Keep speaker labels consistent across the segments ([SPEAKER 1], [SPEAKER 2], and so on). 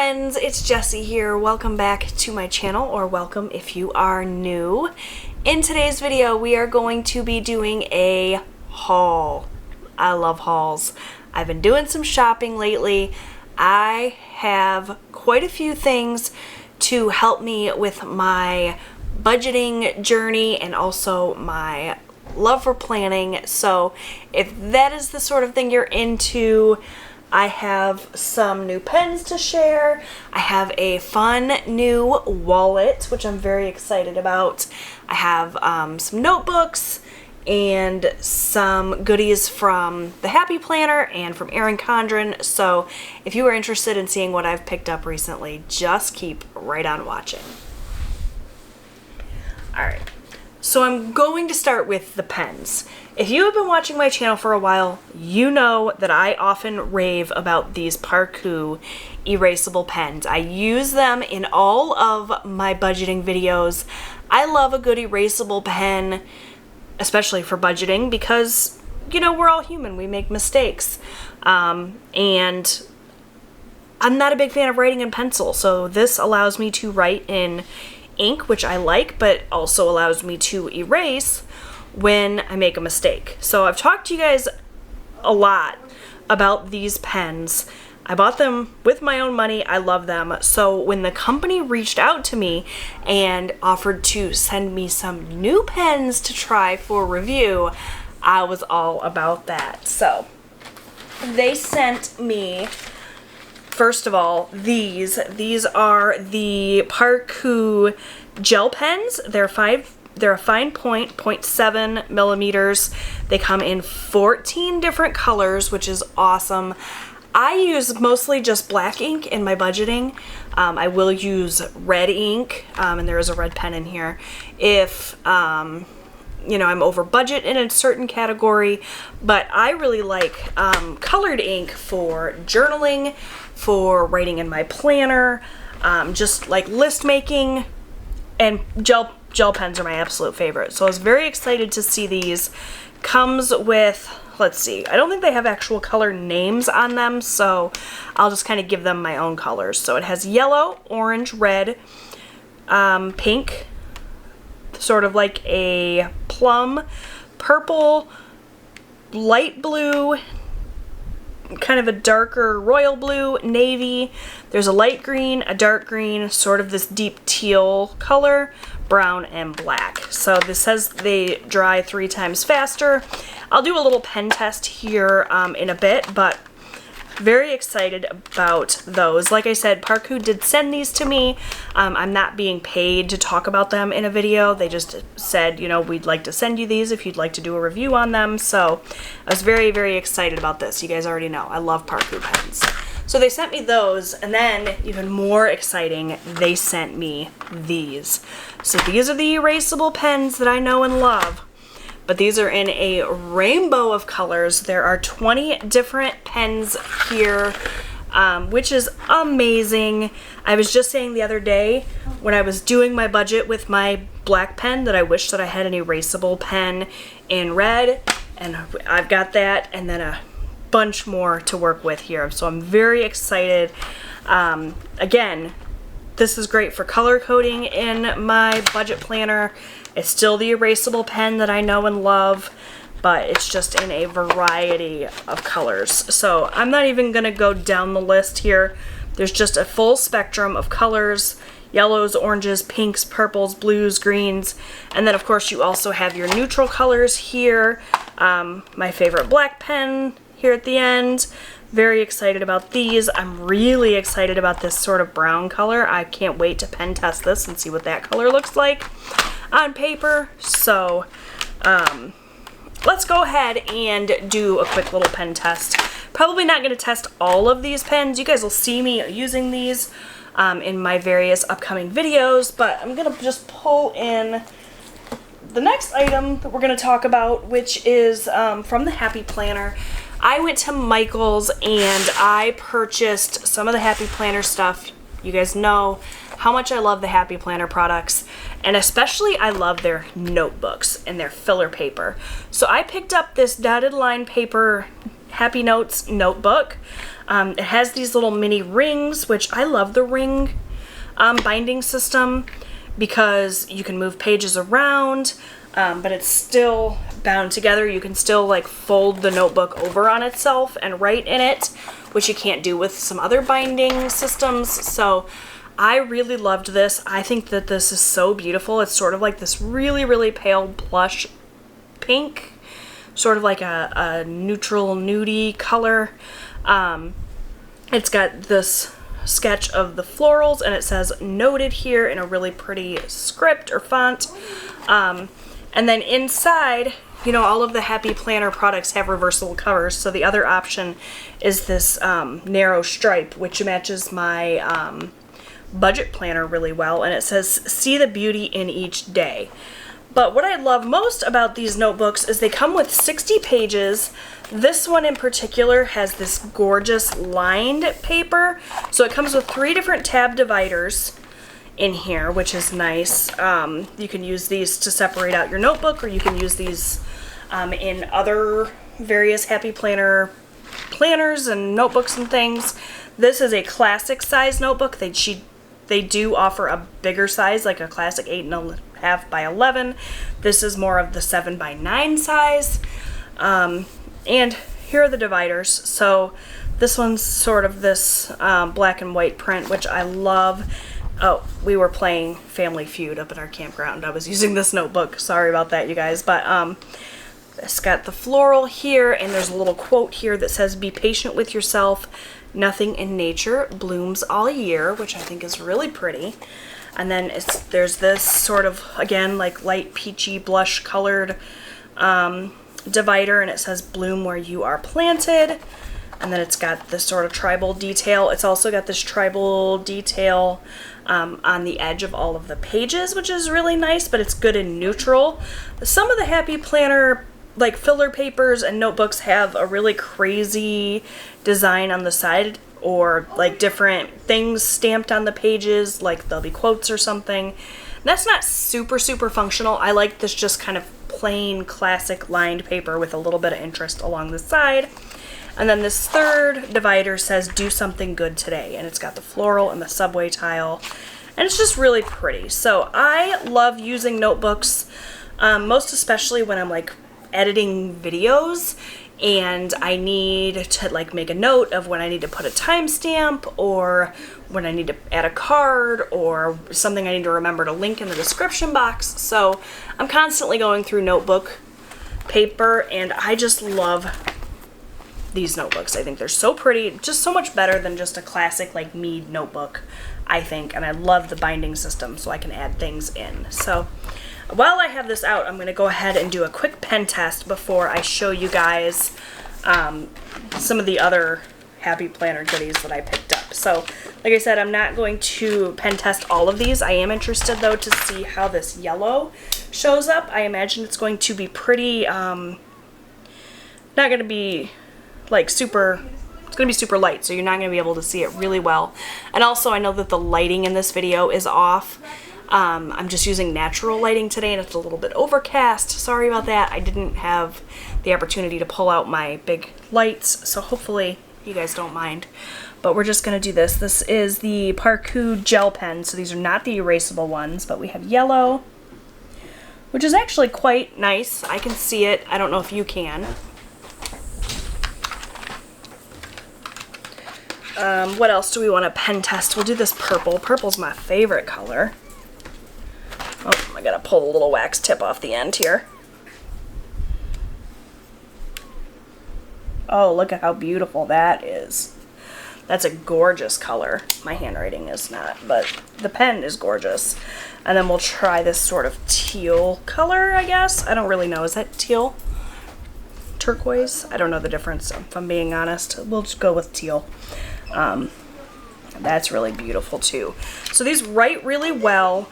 [SPEAKER 1] friends, it's Jessie here. Welcome back to my channel, or welcome if you are new. In today's video, we are going to be doing a haul. I love hauls. I've been doing some shopping lately. I have quite a few things to help me with my budgeting journey and also my love for planning. So if that is the sort of thing you're into, I have some new pens to share. I have a fun new wallet, which I'm very excited about. I have some notebooks and some goodies from the Happy Planner and from Erin Condren. So if you are interested in seeing what I've picked up recently, just keep right on watching. Alright, so I'm going to start with the pens. If you have been watching my channel for a while, you know that I often rave about these Parkoo erasable pens. I use them in all of my budgeting videos. I love a good erasable pen, especially for budgeting, because, you know, we're all human. We make mistakes. And I'm not a big fan of writing in pencil, so this allows me to write in ink, which I like, but also allows me to erase when I make a mistake. So I've talked to you guys a lot about these pens. I bought them with my own money. I love them. So when the company reached out to me and offered to send me some new pens to try for review, I was all about that. So they sent me, first of all, these are the Parkoo gel pens. They're a fine point, 0.7 millimeters. They come in 14 different colors, which is awesome. I use mostly just black ink in my budgeting. I will use red ink, and there is a red pen in here, if you know, I'm over budget in a certain category. But I really like colored ink for journaling, for writing in my planner, just like list making, and gel pens are my absolute favorite. So I was very excited to see these. Comes with, let's see, I don't think they have actual color names on them, so I'll just kind of give them my own colors. So it has yellow, orange, red, pink, sort of like a plum, purple, light blue, kind of a darker royal blue, navy. There's a light green, a dark green, sort of this deep teal color, brown, and black. So this says they dry 3 times faster. I'll do a little pen test here in a bit, but very excited about those. Like I said, Parkoo did send these to me. I'm not being paid to talk about them in a video. They just said, you know, we'd like to send you these if you'd like to do a review on them. So I was very, very excited about this. You guys already know I love Parkoo pens. So they sent me those, and then even more exciting, they sent me these. So these are the erasable pens that I know and love, but these are in a rainbow of colors. There are 20 different pens here, which is amazing. I was just saying the other day when I was doing my budget with my black pen that I wish that I had an erasable pen in red, and I've got that, and then a bunch more to work with here. So I'm very excited. Again, this is great for color coding in my budget planner. It's still the erasable pen that I know and love, but it's just in a variety of colors. So I'm not even gonna go down the list here. There's just a full spectrum of colors: yellows, oranges, pinks, purples, blues, greens, and then of course you also have your neutral colors here. My favorite black pen here at the end. Very excited about these. I'm really excited about this sort of brown color. I can't wait to pen test this and see what that color looks like on paper. So let's go ahead and do a quick little pen test. Probably not going to test all of these pens. You guys will see me using these in my various upcoming videos, but I'm going to just pull in the next item that we're going to talk about, which is from the Happy Planner. I went to Michael's and I purchased some of the Happy Planner stuff. You guys know how much I love the Happy Planner products, and especially I love their notebooks and their filler paper. So I picked up this dotted line paper Happy Notes notebook. It has these little mini rings, which I love the ring binding system because you can move pages around, but it's still bound together. You can still like fold the notebook over on itself and write in it, which you can't do with some other binding systems. So I really loved this. I think that this is so beautiful. It's sort of like this really, really pale blush pink, sort of like a neutral nudie color. It's got this sketch of the florals, and it says noted here in a really pretty script or font. And then inside, you know, all of the Happy Planner products have reversible covers, so the other option is this narrow stripe, which matches my budget planner really well, and it says see the beauty in each day. But what I love most about these notebooks is they come with 60 pages. This one in particular has this gorgeous lined paper, so it comes with 3 different tab dividers in here, which is nice. You can use these to separate out your notebook, or you can use these in other various Happy Planner planners and notebooks and things. This is a classic size notebook. They do offer a bigger size, like a classic 8.5 by 11. This is more of the 7 by 9 size. And here are the dividers. So this one's sort of this black and white print, which I love. Oh, we were playing Family Feud up at our campground. I was using this notebook. Sorry about that, you guys. But it's got the floral here, and there's a little quote here that says, "Be patient with yourself. Nothing in nature blooms all year," which I think is really pretty. And then there's this sort of, again, like light peachy blush colored divider, and it says bloom where you are planted. And then it's got this sort of tribal detail. It's also got this tribal detail on the edge of all of the pages, which is really nice, but it's good in neutral. Some of the Happy Planner like filler papers and notebooks have a really crazy design on the side, or like different things stamped on the pages, like there'll be quotes or something. That's not super functional. I like this just kind of plain classic lined paper with a little bit of interest along the side. And then this third divider says do something good today, and it's got the floral and the subway tile, and it's just really pretty. So I love using notebooks, most especially when I'm like editing videos and I need to like make a note of when I need to put a timestamp, or when I need to add a card, or something I need to remember to link in the description box. So I'm constantly going through notebook paper, and I just love these notebooks. I think they're so pretty, just so much better than just a classic like Mead notebook, I think. And I love the binding system, so I can add things in. So while I have this out, I'm going to go ahead and do a quick pen test before I show you guys some of the other Happy Planner goodies that I picked up. So, like I said, I'm not going to pen test all of these. I am interested, though, to see how this yellow shows up. I imagine it's going to be pretty, not going to be like super, it's going to be super light, so you're not going to be able to see it really well. And also, I know that the lighting in this video is off. I'm just using natural lighting today, and it's a little bit overcast. Sorry about that. I didn't have the opportunity to pull out my big lights, so hopefully you guys don't mind. But we're just going to do this. This is the Parkoo gel pen, so these are not the erasable ones, but we have yellow, which is actually quite nice. I can see it. I don't know if you can. What else do we want to pen test? We'll do this purple. Purple's my favorite color. Oh, I gotta pull a little wax tip off the end here. Oh, look at how beautiful that is. That's a gorgeous color. My handwriting is not, but the pen is gorgeous. And then we'll try this sort of teal color, I guess. I don't really know. Is that teal? Turquoise? I don't know the difference, if I'm being honest. We'll just go with teal. That's really beautiful too. So these write really well.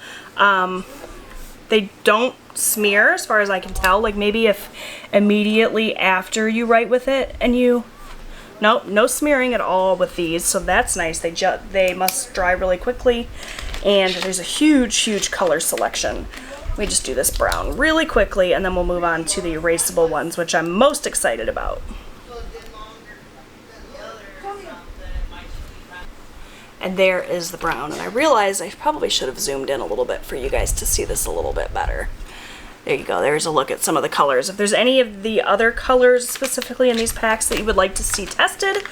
[SPEAKER 1] They don't smear as far as I can tell. Like maybe if immediately after you write with it and you, no smearing at all with these. So that's nice. They must dry really quickly, and there's a huge color selection. We just do this brown really quickly, and then we'll move on to the erasable ones, which I'm most excited about. And there is the brown. And I realized I probably should have zoomed in a little bit for you guys to see this a little bit better. There you go. There's a look at some of the colors. If there's any of the other colors specifically in these packs that you would like to see tested,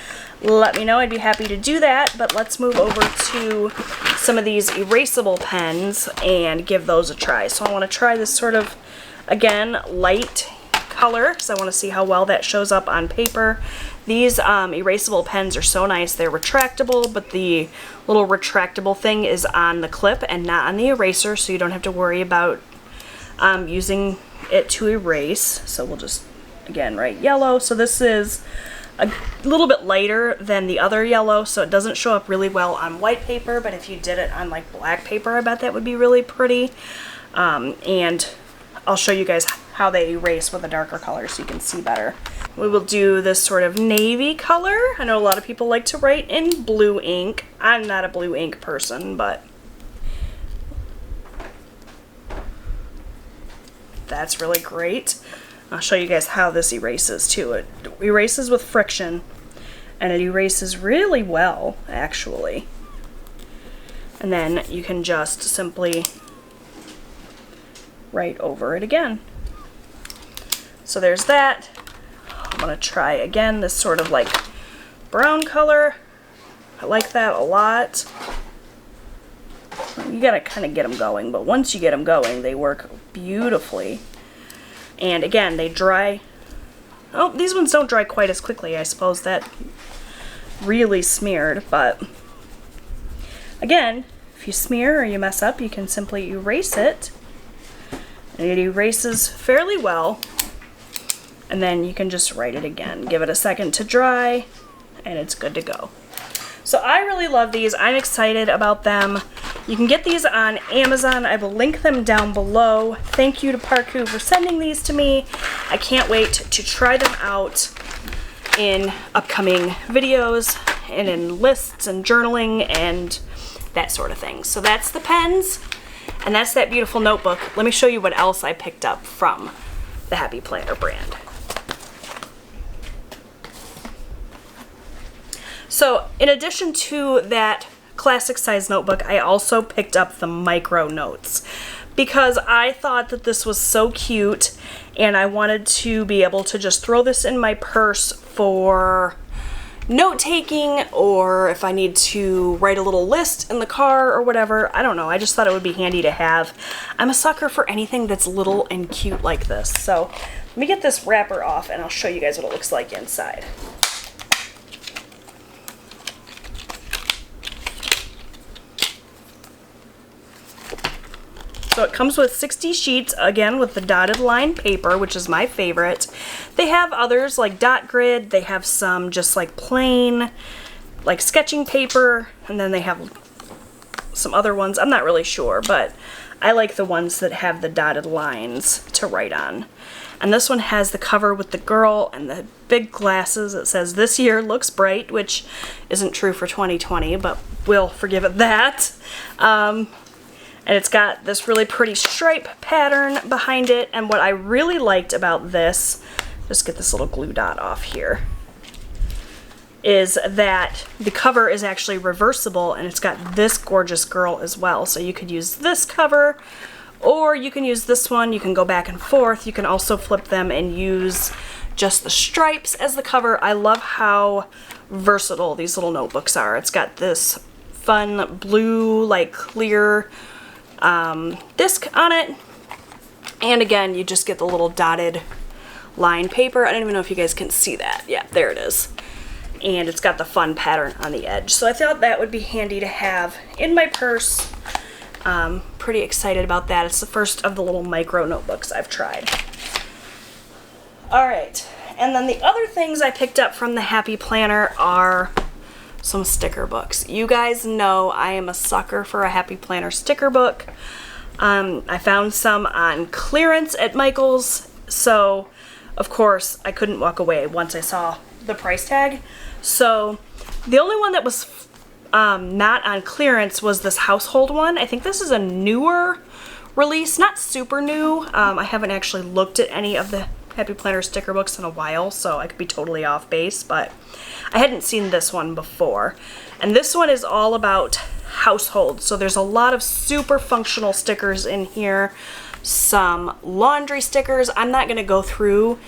[SPEAKER 1] let me know. I'd be happy to do that. But let's move over to some of these erasable pens and give those a try. So I want to try this sort of, again, light color because I want to see how well that shows up on paper. These erasable pens are so nice. They're retractable, but the little retractable thing is on the clip and not on the eraser, so you don't have to worry about using it to erase. So we'll just, again, write yellow. So this is a little bit lighter than the other yellow, so it doesn't show up really well on white paper, but if you did it on like black paper, I bet that would be really pretty. And I'll show you guys how they erase with a darker color so you can see better. We will do this sort of navy color. I know a lot of people like to write in blue ink. I'm not a blue ink person, but that's really great. I'll show you guys how this erases too. It erases with friction, and it erases really well, actually. And then you can just simply write over it again. So there's that. I'm gonna try again this sort of like brown color. I like that a lot. You gotta kind of get them going, but once you get them going, they work beautifully. And again, they dry. Oh, these ones don't dry quite as quickly. I suppose that really smeared, but again, if you smear or you mess up, you can simply erase it. And it erases fairly well. And then you can just write it again. Give it a second to dry, and it's good to go. So I really love these. I'm excited about them. You can get these on Amazon. I will link them down below. Thank you to Parkoo for sending these to me. I can't wait to try them out in upcoming videos and in lists and journaling and that sort of thing. So that's the pens, and that's that beautiful notebook. Let me show you what else I picked up from the Happy Planner brand. So in addition to that classic size notebook, I also picked up the micro notes because I thought that this was so cute and I wanted to be able to just throw this in my purse for note taking, or if I need to write a little list in the car or whatever. I don't know, I just thought it would be handy to have. I'm a sucker for anything that's little and cute like this. So let me get this wrapper off and I'll show you guys what it looks like inside. So it comes with 60 sheets, again with the dotted line paper, which is my favorite. They have others like dot grid, they have some just like plain, like sketching paper, and then they have some other ones. I'm not really sure, but I like the ones that have the dotted lines to write on. And this one has the cover with the girl and the big glasses. It says, "This year looks bright," which isn't true for 2020, but we'll forgive it that. And it's got this really pretty stripe pattern behind it. And what I really liked about this, just get this little glue dot off here, is that the cover is actually reversible and it's got this gorgeous girl as well. So you could use this cover or you can use this one. You can go back and forth. You can also flip them and use just the stripes as the cover. I love how versatile these little notebooks are. It's got this fun blue, like clear disc on it, and again you just get the little dotted line paper. I don't even know if you guys can see that. Yeah, there it is. And it's got the fun pattern on the edge, so I thought that would be handy to have in my purse. Pretty excited about that. It's the first of the little micro notebooks I've tried. Alright, and then the other things I picked up from the Happy Planner are some sticker books. You guys know I am a sucker for a Happy Planner sticker book. I found some on clearance at Michael's, so of course I couldn't walk away once I saw the price tag. So the only one that was not on clearance was this household one. I think this is a newer release, not super new. I haven't actually looked at any of the Happy Planner sticker books in a while, so I could be totally off base, but I hadn't seen this one before. And this one is all about household, so there's a lot of super functional stickers in here. Some laundry stickers. I'm not going to go through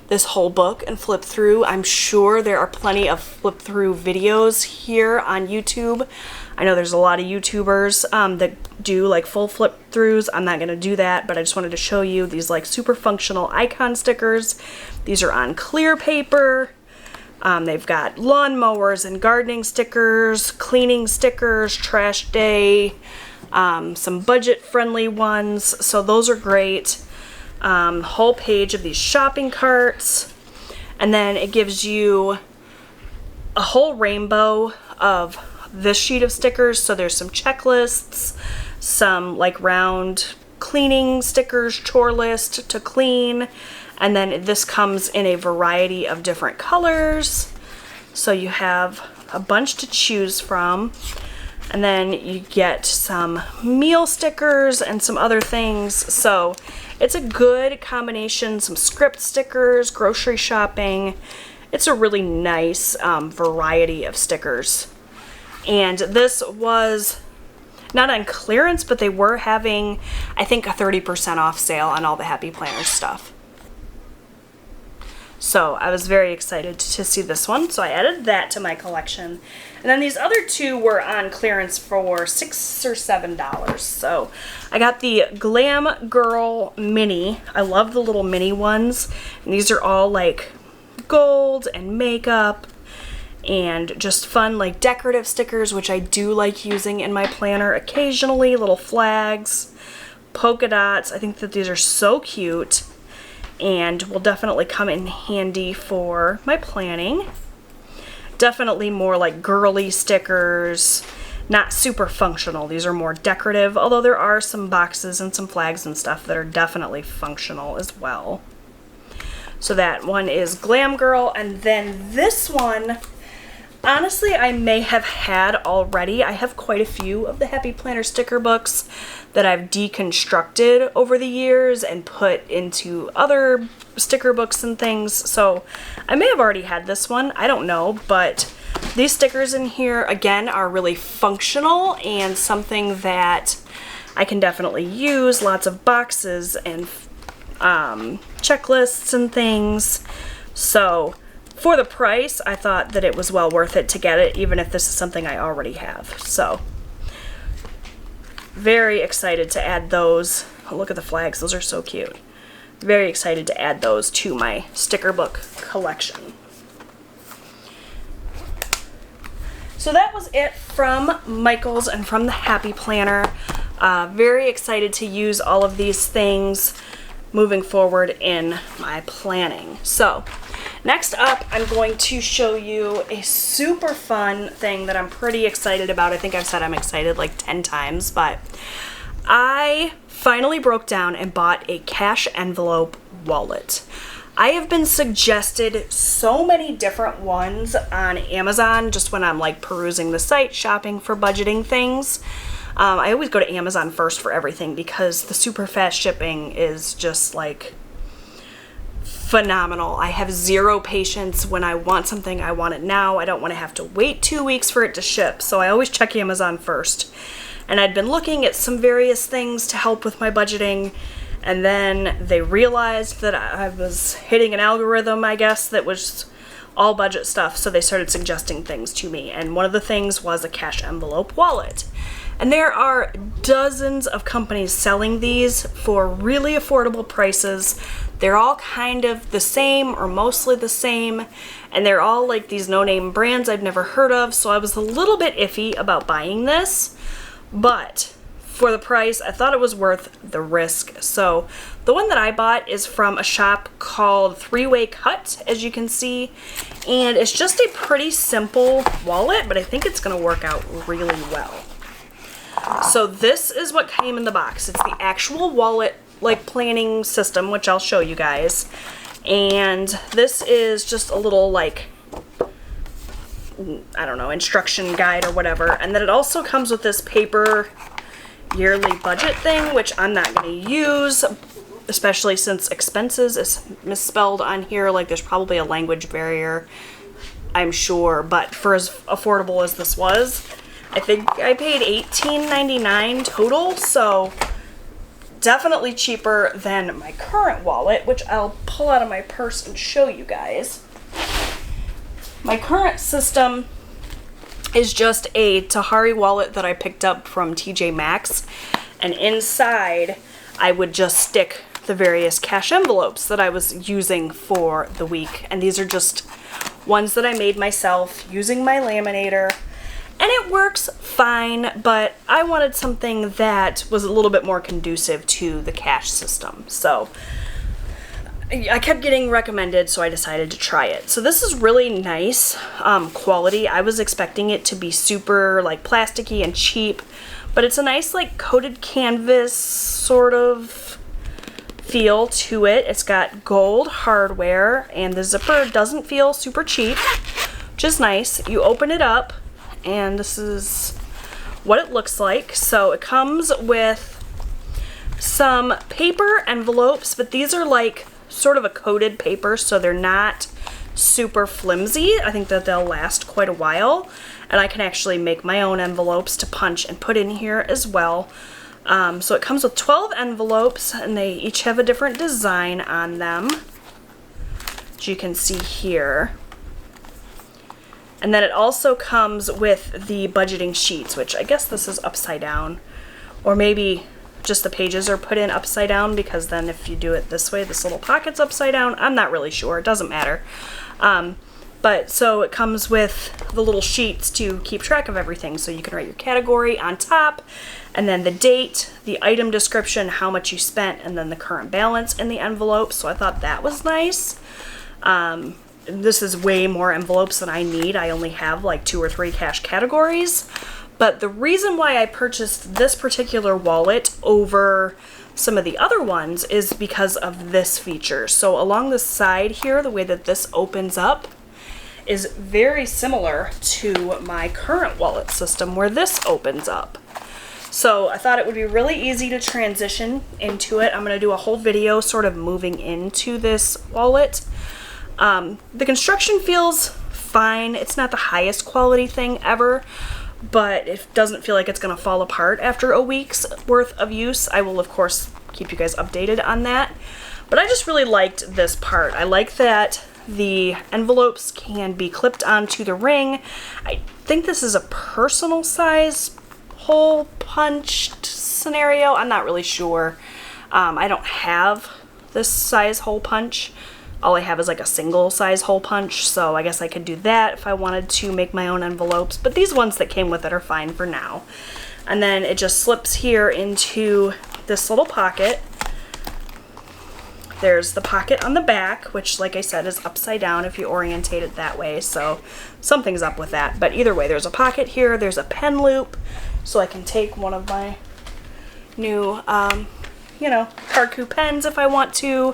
[SPEAKER 1] this whole book and flip through. I'm sure there are plenty of flip through videos here on YouTube. I know there's a lot of YouTubers that do like full flip throughs. I'm not going to do that, but I just wanted to show you these like super functional icon stickers. These are on clear paper. They've got lawnmowers and gardening stickers, cleaning stickers, trash day, some budget friendly ones. So those are great. Whole page of these shopping carts, and then it gives you a whole rainbow of this sheet of stickers. So there's some checklists, some like round cleaning stickers, chore list to clean, and then this comes in a variety of different colors, so you have a bunch to choose from. And then you get some meal stickers and some other things. So it's a good combination. Some script stickers, grocery shopping. It's a really nice variety of stickers. And this was not on clearance, but they were having, I think, a 30% off sale on all the Happy Planners stuff. So I was very excited to see this one, so I added that to my collection. And then these other two were on clearance for $6 or $7. So I got the Glam Girl Mini. I love the little mini ones. And these are all like gold and makeup and just fun like decorative stickers, which I do like using in my planner occasionally. Little flags, polka dots. I think that these are so cute and will definitely come in handy for my planning. Definitely more like girly stickers, not super functional. These are more decorative, although there are some boxes and some flags and stuff that are definitely functional as well. So that one is Glam Girl, and then this one, honestly, I may have had already. I have quite a few of the Happy Planner sticker books that I've deconstructed over the years and put into other sticker books and things. So I may have already had this one. I don't know, but these stickers in here, again, are really functional and something that I can definitely use. Lots of boxes and checklists and things. So for the price, I thought that it was well worth it to get it, even if this is something I already have. So very excited to add those. Oh, look at the flags. Those are so cute. Very excited to add those to my sticker book collection. So that was it from Michaels and from the Happy Planner. Very excited to use all of these things moving forward in my planning. So next up, I'm going to show you a super fun thing that I'm pretty excited about. I think I've said I'm excited like 10 times, but I finally broke down and bought a cash envelope wallet. I have been suggested so many different ones on Amazon just when I'm like perusing the site, shopping for budgeting things. I always go to Amazon first for everything because the super fast shipping is just like phenomenal. I have zero patience. When I want something, I want it now. I don't want to have to wait 2 weeks for it to ship. So I always check Amazon first. And I'd been looking at some various things to help with my budgeting, and then they realized that I was hitting an algorithm, I guess, that was all budget stuff, so they started suggesting things to me, and one of the things was a cash envelope wallet. And there are dozens of companies selling these for really affordable prices. They're all kind of the same or mostly the same, and they're all like these no-name brands I've never heard of, so I was a little bit iffy about buying this, but for the price, I thought it was worth the risk. So the one that I bought is from a shop called Three-Way Cut, as you can see, and it's just a pretty simple wallet, but I think it's going to work out really well. So this is what came in the box. It's the actual wallet like planning system, which I'll show you guys, and this is just a little like, I don't know, instruction guide or whatever, and then it also comes with this paper yearly budget thing, which I'm not going to use especially since expenses is misspelled on here. Like there's probably a language barrier, I'm sure, but for as affordable as this was, I think I paid $18.99 total, so definitely cheaper than my current wallet, which I'll pull out of my purse and show you guys. My current system is just a Tahari wallet that I picked up from TJ Maxx, and inside I would just stick the various cash envelopes that I was using for the week, and these are just ones that I made myself using my laminator, and it works fine, but I wanted something that was a little bit more conducive to the cash system. So I kept getting recommended, so I decided to try it. So this is really nice quality. I was expecting it to be super like plasticky and cheap, but it's a nice like coated canvas sort of feel to it. It's got gold hardware, and the zipper doesn't feel super cheap, which is nice. You open it up, and this is what it looks like. So it comes with some paper envelopes, but these are like sort of a coated paper, so they're not super flimsy. I think that they'll last quite a while, and I can actually make my own envelopes to punch and put in here as well. So it comes with 12 envelopes, and they each have a different design on them, as you can see here. And then it also comes with the budgeting sheets, which I guess this is upside down, or maybe just the pages are put in upside down, because then if you do it this way, this little pocket's upside down. I'm not really sure. It doesn't matter. But so it comes with the little sheets to keep track of everything. So you can write your category on top, and then the date, the item description, how much you spent, and then the current balance in the envelope. So I thought that was nice. This is way more envelopes than I need. I only have like 2 or 3 cash categories. But the reason why I purchased this particular wallet over some of the other ones is because of this feature. So along the side here, the way that this opens up is very similar to my current wallet system where this opens up. So I thought it would be really easy to transition into it. I'm going to do a whole video sort of moving into this wallet. The construction feels fine. It's not the highest quality thing ever, but it doesn't feel like it's going to fall apart after a week's worth of use. I will, of course, keep you guys updated on that. But I just really liked this part. I like that the envelopes can be clipped onto the ring. I think this is a personal size hole punched scenario. I'm not really sure. I don't have this size hole punch. All I have is like a single size hole punch, so I guess I could do that if I wanted to make my own envelopes, but these ones that came with it are fine for now. And then it just slips here into this little pocket. There's the pocket on the back, which, like I said, is upside down if you orientate it that way, so something's up with that. But either way, there's a pocket here, there's a pen loop, so I can take one of my new, Parkoo pens if I want to.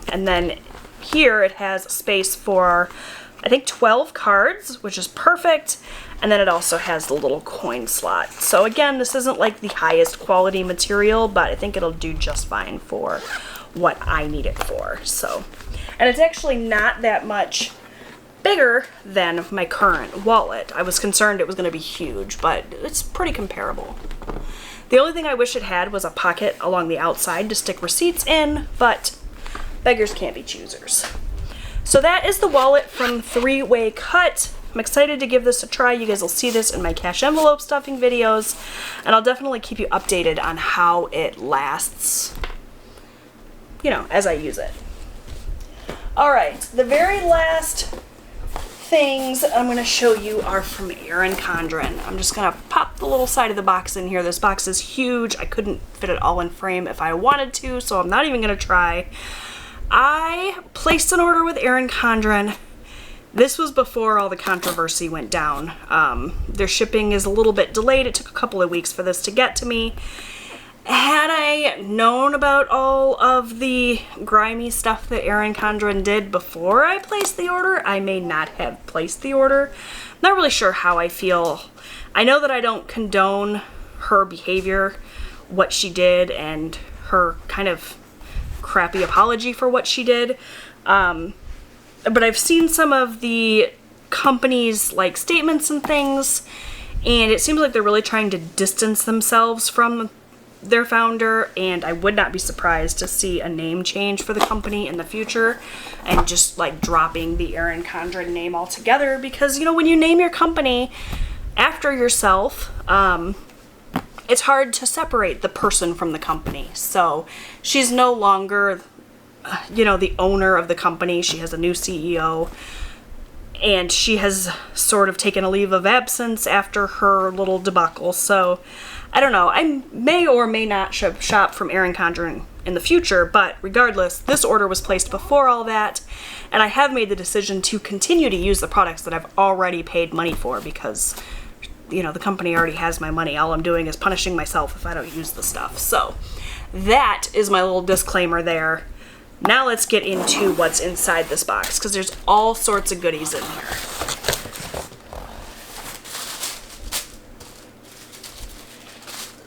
[SPEAKER 1] And then here it has space for, I think, 12 cards, which is perfect. And then it also has the little coin slot. So again, this isn't like the highest quality material, but I think it'll do just fine for what I need it for. So, and it's actually not that much bigger than my current wallet. I was concerned it was going to be huge, but it's pretty comparable. The only thing I wish it had was a pocket along the outside to stick receipts in, but beggars can't be choosers. So that is the wallet from 3-Way Cut. I'm excited to give this a try. You guys will see this in my cash envelope stuffing videos, and I'll definitely keep you updated on how it lasts, as I use it. All right, the very last things I'm going to show you are from Erin Condren. I'm just going to pop the little side of the box in here. This box is huge. I couldn't fit it all in frame if I wanted to, so I'm not even going to try. I placed an order with Erin Condren. This was before all the controversy went down. Their shipping is a little bit delayed. It took a couple of weeks for this to get to me. Had I known about all of the grimy stuff that Erin Condren did before I placed the order, I may not have placed the order. I'm not really sure how I feel. I know that I don't condone her behavior, what she did, and her kind of crappy apology for what she did. But I've seen some of the company's like statements and things, and it seems like they're really trying to distance themselves from their founder, and I would not be surprised to see a name change for the company in the future and just like dropping the Erin Condren name altogether, because, you know, when you name your company after yourself, it's hard to separate the person from the company. So she's no longer, you know, the owner of the company. She has a new CEO, and she has sort of taken a leave of absence after her little debacle. So I don't know. I may or may not shop from Erin Condren in the future, but regardless, this order was placed before all that, and I have made the decision to continue to use the products that I've already paid money for, because, you know, the company already has my money. All I'm doing is punishing myself if I don't use the stuff. So that is my little disclaimer there. Now let's get into what's inside this box, because there's all sorts of goodies in here.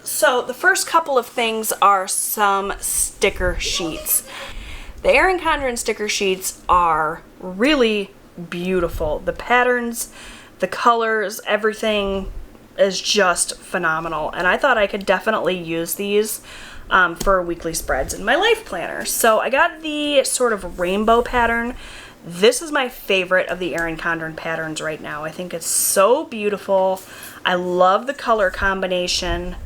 [SPEAKER 1] So the first couple of things are some sticker sheets. The Erin Condren sticker sheets are really beautiful. The patterns, the colors, everything is just phenomenal. And I thought I could definitely use these for weekly spreads in my life planner. So I got the sort of rainbow pattern. This is my favorite of the Erin Condren patterns right now. I think it's so beautiful. I love the color combination.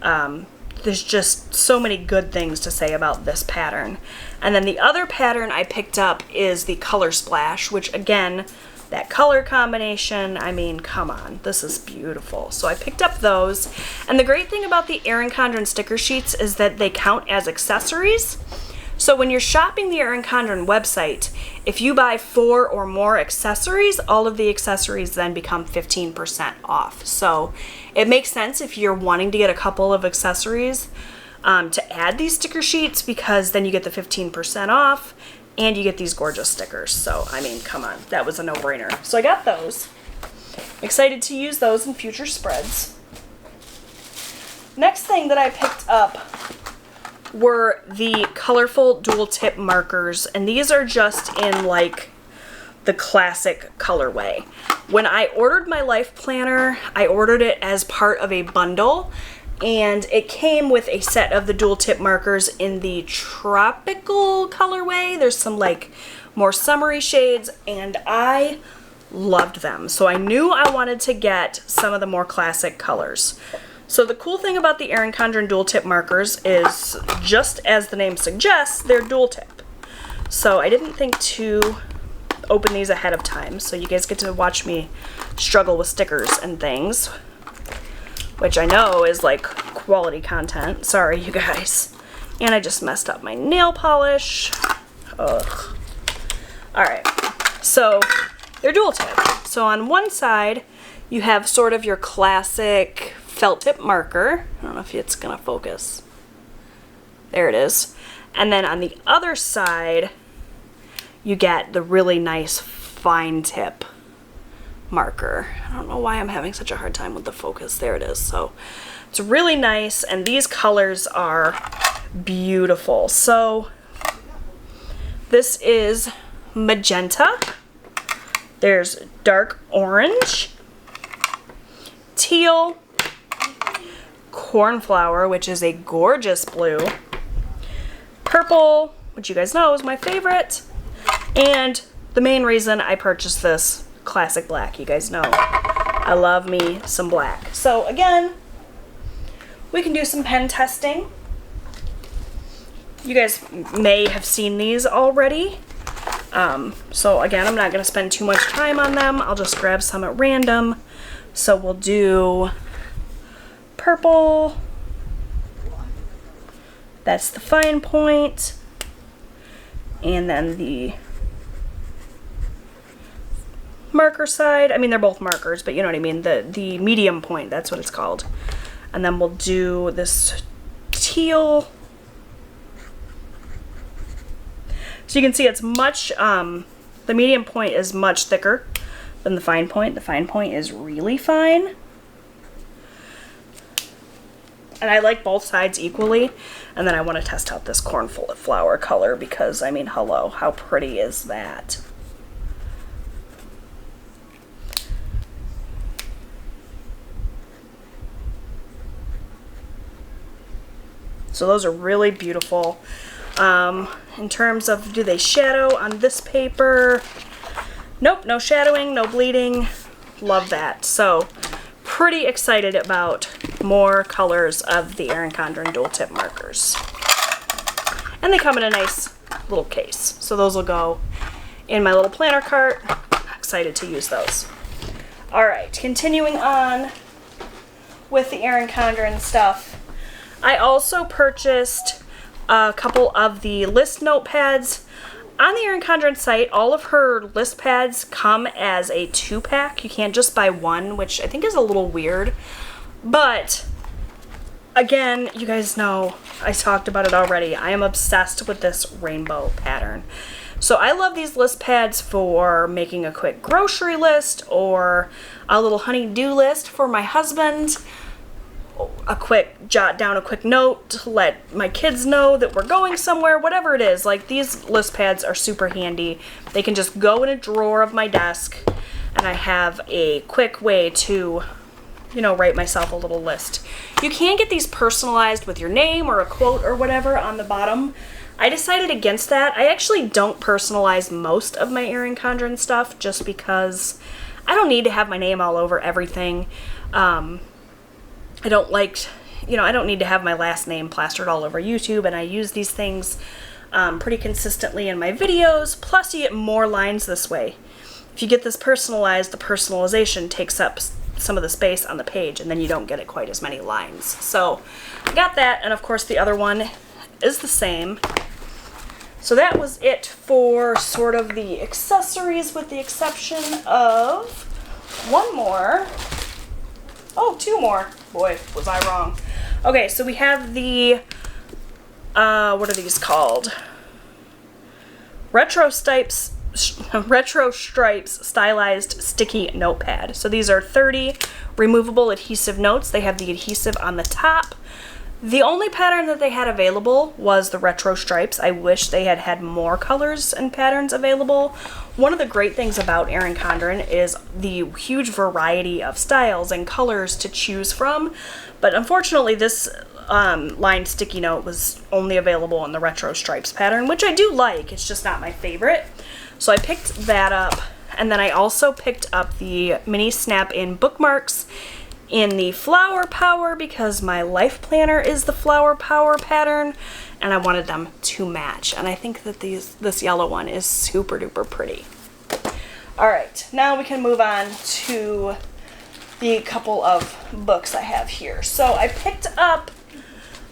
[SPEAKER 1] There's just so many good things to say about this pattern. And then the other pattern I picked up is the Colorsplash, which again, that color combination, I mean, come on, this is beautiful. So I picked up those. And the great thing about the Erin Condren sticker sheets is that they count as accessories. So when you're shopping the Erin Condren website, if you buy 4 or more accessories, all of the accessories then become 15% off. So it makes sense if you're wanting to get a couple of accessories to add these sticker sheets, because then you get the 15% off and you get these gorgeous stickers. So, I mean, come on, that was a no-brainer. So I got those. Excited to use those in future spreads. Next thing that I picked up were the colorful dual tip markers, and these are just in like the classic colorway. When I ordered my life planner, I ordered it as part of a bundle, and it came with a set of the dual tip markers in the tropical colorway. There's some like more summery shades, and I loved them. So I knew I wanted to get some of the more classic colors. So the cool thing about the Erin Condren dual tip markers is, just as the name suggests, they're dual tip. So I didn't think to open these ahead of time, so you guys get to watch me struggle with stickers and things, which I know is like quality content. Sorry, you guys. And I just messed up my nail polish. Ugh. Alright, so they're dual tip. So on one side, you have sort of your classic felt tip marker. I don't know if it's gonna focus. There it is. And then on the other side, you get the really nice fine tip marker. I don't know why I'm having such a hard time with the focus. There it is. So it's really nice, and these colors are beautiful. So this is magenta. There's dark orange, teal, cornflower, which is a gorgeous blue, purple, which you guys know is my favorite, and the main reason I purchased this, classic black. You guys know I love me some black. So again, we can do some pen testing. You guys may have seen these already. So again, I'm not going to spend too much time on them. I'll just grab some at random. So we'll do purple. That's the fine point. And then the marker side. I mean, they're both markers, but you know what I mean. The medium point, that's what it's called. And then we'll do this teal. So you can see it's much, the medium point is much thicker than the fine point. The fine point is really fine. And I like both sides equally. And then I want to test out this cornflower color because, I mean, hello, how pretty is that? So those are really beautiful. In terms of, do they shadow on this paper? Nope, no shadowing, no bleeding. Love that. So pretty excited about more colors of the Erin Condren dual tip markers. And they come in a nice little case. So those will go in my little planner cart. Excited to use those. All right, continuing on with the Erin Condren stuff. I also purchased a couple of the list notepads. On the Erin Condren site, all of her list pads come as a 2-pack. You can't just buy one, which I think is a little weird. But, again, you guys know, I talked about it already. I am obsessed with this rainbow pattern. So I love these list pads for making a quick grocery list or a little honey-do list for my husband. A quick jot down a quick note to let my kids know that we're going somewhere, whatever it is. Like, these list pads are super handy. They can just go in a drawer of my desk, and I have a quick way to, you know, write myself a little list. You can get these personalized with your name or a quote or whatever on the bottom. I decided against that. I actually don't personalize most of my Erin Condren stuff just because I don't need to have my name all over everything. I don't like, you know, I don't need to have my last name plastered all over YouTube, and I use these things pretty consistently in my videos. Plus, you get more lines this way. If you get this personalized, the personalization takes up some of the space on the page, and then you don't get it quite as many lines. So, I got that, and of course the other one is the same. So that was it for sort of the accessories, with the exception of one more. Oh, two more. Boy, was I wrong. Okay, so we have the, what are these called? Retro Stripes Stylized Sticky Notepad. So these are 30 removable adhesive notes. They have the adhesive on the top. The only pattern that they had available was the Retro Stripes. I wish they had had more colors and patterns available. One of the great things about Erin Condren is the huge variety of styles and colors to choose from. But unfortunately, this lined sticky note was only available in the Retro Stripes pattern, which I do like. It's just not my favorite. So I picked that up. And then I also picked up the mini snap-in bookmarks in the Flower Power because my life planner is the Flower Power pattern, and I wanted them to match. And I think that this yellow one is super duper pretty. All right, now we can move on to the couple of books I have here. So I picked up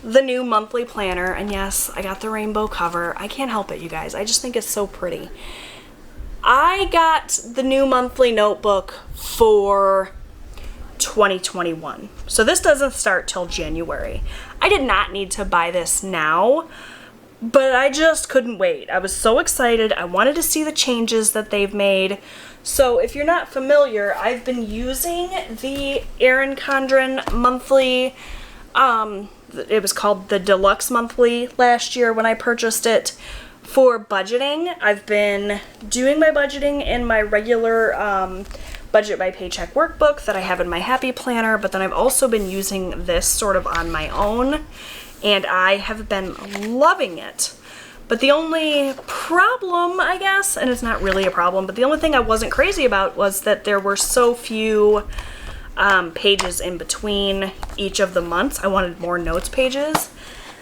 [SPEAKER 1] the new monthly planner, and yes, I got the rainbow cover. I can't help it, you guys. I just think it's so pretty. I got the new monthly notebook for 2021. So this doesn't start till January. I did not need to buy this now, but I just couldn't wait. I was so excited. I wanted to see the changes that they've made. So if you're not familiar, I've been using the Erin Condren monthly. It was called the Deluxe Monthly last year when I purchased it. For budgeting, I've been doing my budgeting in my regular Budget by Paycheck workbook that I have in my Happy Planner, but then I've also been using this sort of on my own, and I have been loving it. But the only problem, I guess, and it's not really a problem, but the only thing I wasn't crazy about was that there were so few pages in between each of the months. I wanted more notes pages.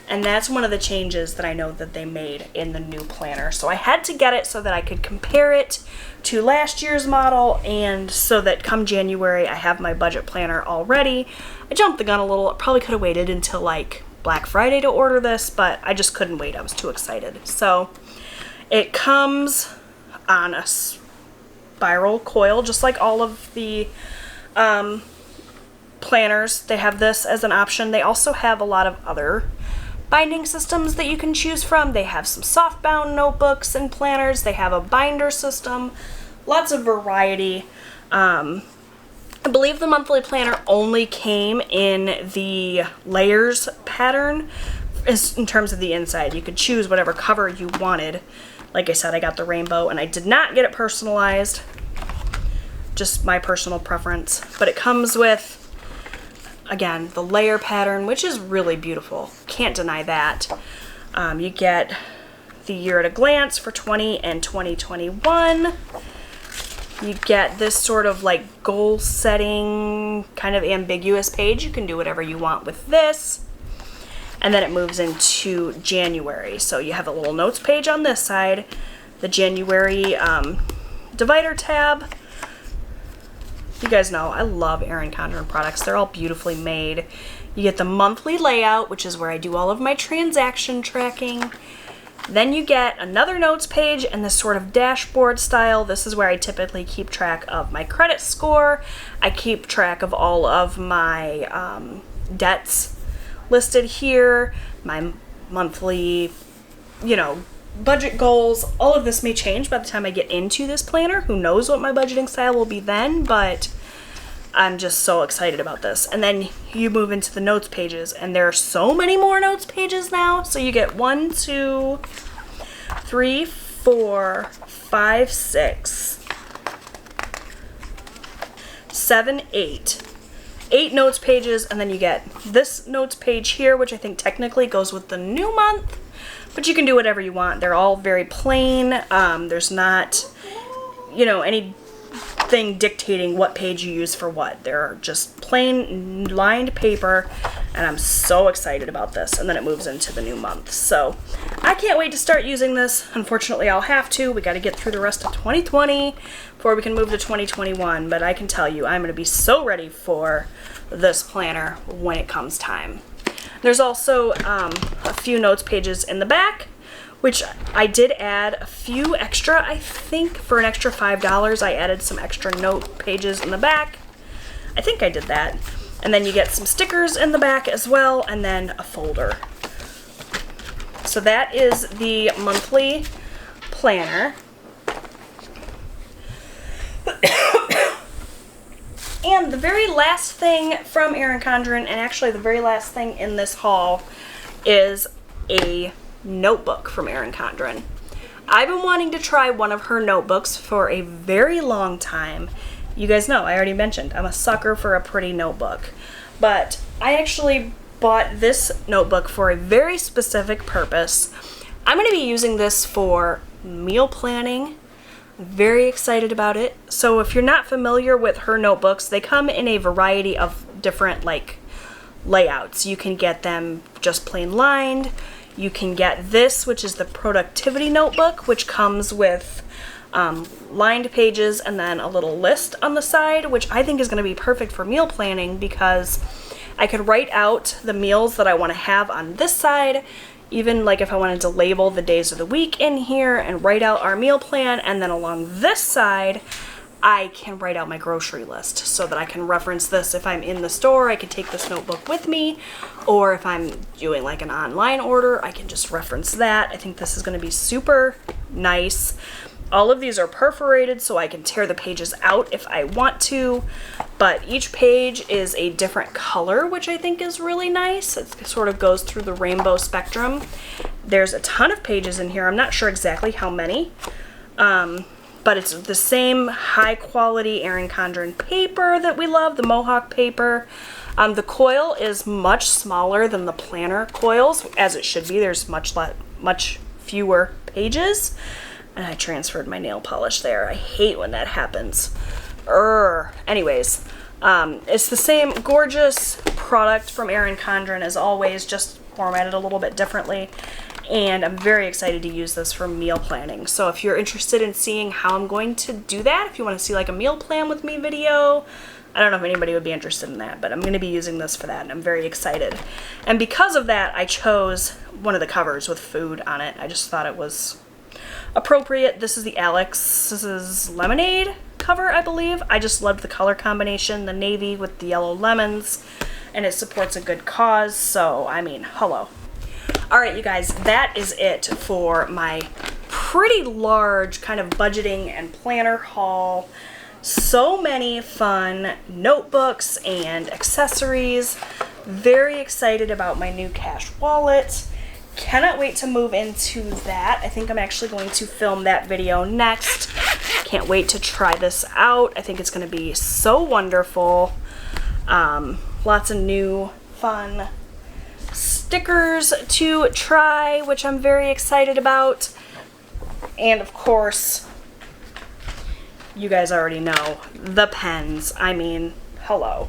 [SPEAKER 1] And that's one of the changes that I know that they made in the new planner. So I had to get it so that I could compare it to last year's model, and so that come January I have my budget planner all ready. I jumped the gun a little. I probably could have waited until like Black Friday to order this, but I just couldn't wait. I was too excited. So it comes on a spiral coil, just like all of the planners. They have this as an option. They also have a lot of other binding systems that you can choose from. They have some softbound notebooks and planners. They have a binder system. Lots of variety. I believe the monthly planner only came in the layers pattern in terms of the inside. You could choose whatever cover you wanted. Like I said, I got the rainbow and I did not get it personalized. Just my personal preference. But it comes with, again, the layer pattern, which is really beautiful. Can't deny that. You get the year at a glance for 20 and 2021. You get this sort of like goal setting, kind of ambiguous page. You can do whatever you want with this. And then it moves into January. So you have a little notes page on this side, the January divider tab. You guys know I love Erin Condren products. They're all beautifully made. You get the monthly layout, which is where I do all of my transaction tracking. Then you get another notes page and this sort of dashboard style. This is where I typically keep track of my credit score. I keep track of all of my debts listed here, my monthly, budget goals. All of this may change by the time I get into this planner. Who knows what my budgeting style will be then, but I'm just so excited about this. And then you move into the notes pages, and there are so many more notes pages now. So you get 1, 2, 3, 4, 5, 6, 7, 8. 8 notes pages, and then you get this notes page here, which I think technically goes with the new month, but you can do whatever you want. They're all very plain. There's not, anything dictating what page you use for what. They're just plain lined paper, and I'm so excited about this. And then it moves into the new month. So I can't wait to start using this. Unfortunately, I'll have to. We got to get through the rest of 2020 before we can move to 2021. But I can tell you, I'm going to be so ready for this planner when it comes time. There's also a few notes pages in the back, which I did add a few extra. I think for an extra $5, I added some extra note pages in the back. I think I did that. And then you get some stickers in the back as well, and then a folder. So that is the monthly planner. And the very last thing from Erin Condren, and actually the very last thing in this haul, is a notebook from Erin Condren. I've been wanting to try one of her notebooks for a very long time. You guys know, I already mentioned, I'm a sucker for a pretty notebook. But I actually bought this notebook for a very specific purpose. I'm going to be using this for meal planning. I'm very excited about it. So if you're not familiar with her notebooks, they come in a variety of different layouts. You can get them just plain lined. You can get this, which is the productivity notebook, which comes with lined pages and then a little list on the side, which I think is going to be perfect for meal planning because I could write out the meals that I want to have on this side, even if I wanted to label the days of the week in here and write out our meal plan, and then along this side I can write out my grocery list so that I can reference this if I'm in the store. I can take this notebook with me, or if I'm doing an online order, I can just reference that. I think this is going to be super nice. All of these are perforated so I can tear the pages out if I want to, but each page is a different color, which I think is really nice. It sort of goes through the rainbow spectrum. There's a ton of pages in here. I'm not sure exactly how many, but it's the same high quality Erin Condren paper that we love, the Mohawk paper. The coil is much smaller than the planner coils, as it should be. There's much fewer pages. And I transferred my nail polish there. I hate when that happens. Anyways, it's the same gorgeous product from Erin Condren as always, just formatted a little bit differently. And I'm very excited to use this for meal planning. So if you're interested in seeing how I'm going to do that, if you want to see a meal plan with me video, I don't know if anybody would be interested in that, but I'm going to be using this for that, and I'm very excited. And because of that, I chose one of the covers with food on it. I just thought it was appropriate. This is the Alex's Lemonade cover, I believe. I just loved the color combination, the navy with the yellow lemons, and it supports a good cause, so I mean, hello. Alright, you guys, that is it for my pretty large kind of budgeting and planner haul. so many fun notebooks and accessories. Very excited about my new cash wallet. Cannot wait to move into that. I think I'm actually going to film that video next. Can't wait to try this out. I think it's going to be so wonderful. Lots of new fun stickers to try, which I'm very excited about. And of course, you guys already know, the pens. I mean, hello.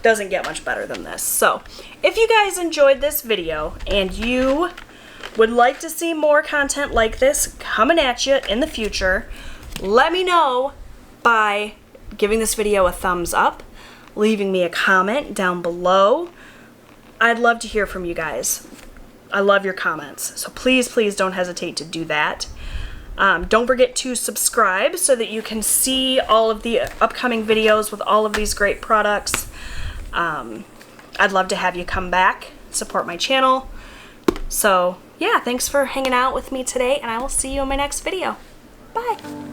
[SPEAKER 1] Doesn't get much better than this. So, if you guys enjoyed this video and you would like to see more content like this coming at you in the future, let me know by giving this video a thumbs up, leaving me a comment down below. I'd love to hear from you guys. I love your comments. So please, please don't hesitate to do that. Don't forget to subscribe so that you can see all of the upcoming videos with all of these great products. I'd love to have you come back, support my channel. So yeah, thanks for hanging out with me today, and I will see you in my next video. Bye.